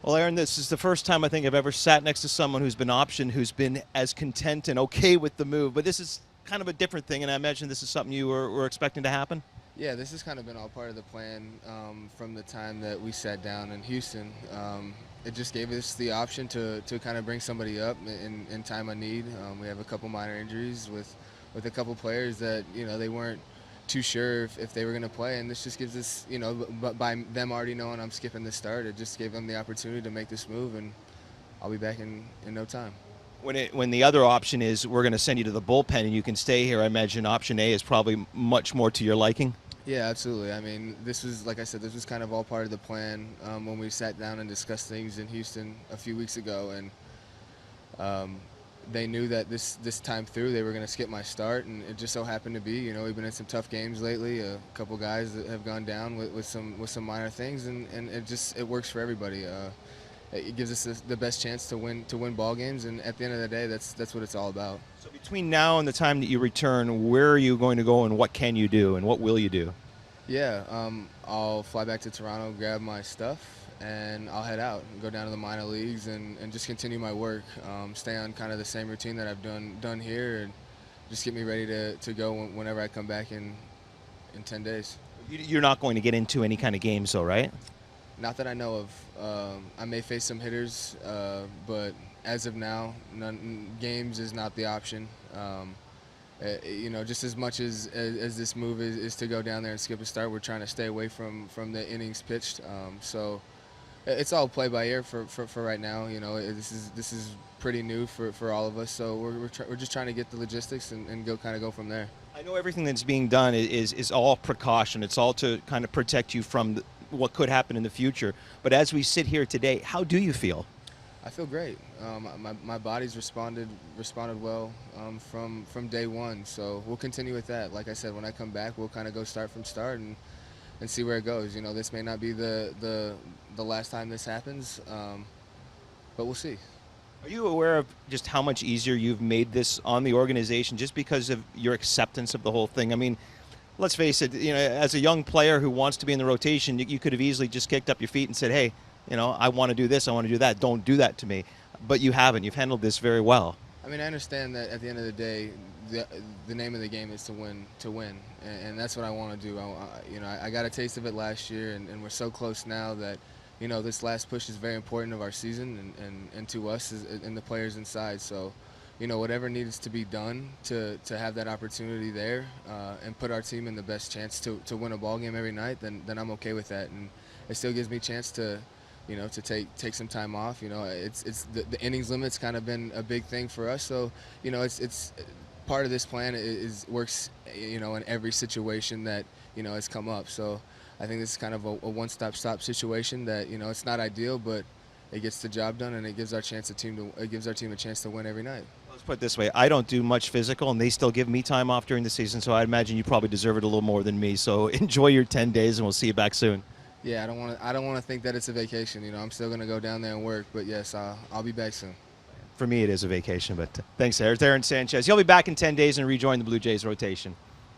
Well, Aaron, this is the first time I think I've ever sat next to someone who's been optioned, who's been as content and okay with the move. But this is kind of a different thing, and I imagine this is something you were expecting to happen. Yeah, this has kind of been all part of the plan from the time that we sat down in Houston. It just gave us the option to kind of bring somebody up in time of need. We have a couple minor injuries with a couple players that they weren't too sure if they were going to play, and this just gives us but by them already knowing I'm skipping the start, it just gave them the opportunity to make this move, and I'll be back in no time. When the other option is we're going to send you to the bullpen and you can stay here, I imagine option A is probably much more to your liking. Yeah, absolutely. I mean, this was, like I said, this was kind of all part of the plan when we sat down and discussed things in Houston a few weeks ago, and they knew that this time through they were going to skip my start, and it just so happened to be, we've been in some tough games lately. A couple guys that have gone down with some minor things, and it works for everybody. It gives us the best chance to win ball games, and at the end of the day, that's what it's all about. So between now and the time that you return, where are you going to go, and what can you do, and what will you do? Yeah, I'll fly back to Toronto, grab my stuff, and I'll head out and go down to the minor leagues and just continue my work. Stay on kind of the same routine that I've done here, and just get me ready to go whenever I come back in 10 days. You're not going to get into any kind of games, though, right? Not that I know of. I may face some hitters, but as of now, games is not the option. Just as much as this move is to go down there and skip a start, we're trying to stay away from the innings pitched. So it's all play by ear for right now. This is pretty new for all of us. So we're just trying to get the logistics and go from there. I know everything that's being done is all precaution. It's all to kind of protect you from what could happen in the future. But as we sit here today, how do you feel? I feel great. My body's responded well from day one. So we'll continue with that. Like I said, when I come back, we'll kind of go start from start and see where it goes. This may not be the last time this happens, but we'll see. Are you aware of just how much easier you've made this on the organization just because of your acceptance of the whole thing? I mean, let's face it, as a young player who wants to be in the rotation, you could have easily just kicked up your feet and said, hey, I want to do this, I want to do that. Don't do that to me. But you haven't. You've handled this very well. I mean, I understand that at the end of the day, the name of the game is to win, and that's what I want to do. I got a taste of it last year, and we're so close now that, this last push is very important of our season and to us and the players inside. So, whatever needs to be done to have that opportunity there and put our team in the best chance to win a ball game every night, then I'm okay with that, and it still gives me a chance to take some time off. It's the innings limit's kind of been a big thing for us. So, it's part of this plan works, in every situation that, has come up. So I think this is kind of a one-stop shop situation that, it's not ideal, but it gets the job done, and it gives our team a chance to win every night. Let's put it this way. I don't do much physical, and they still give me time off during the season, so I imagine you probably deserve it a little more than me. So enjoy your 10 days, and we'll see you back soon. Yeah, I don't want to think that it's a vacation. I'm still going to go down there and work, but yes, I'll be back soon. For me, it is a vacation, but thanks, Aaron. It's Aaron Sanchez. He'll be back in 10 days and rejoin the Blue Jays rotation.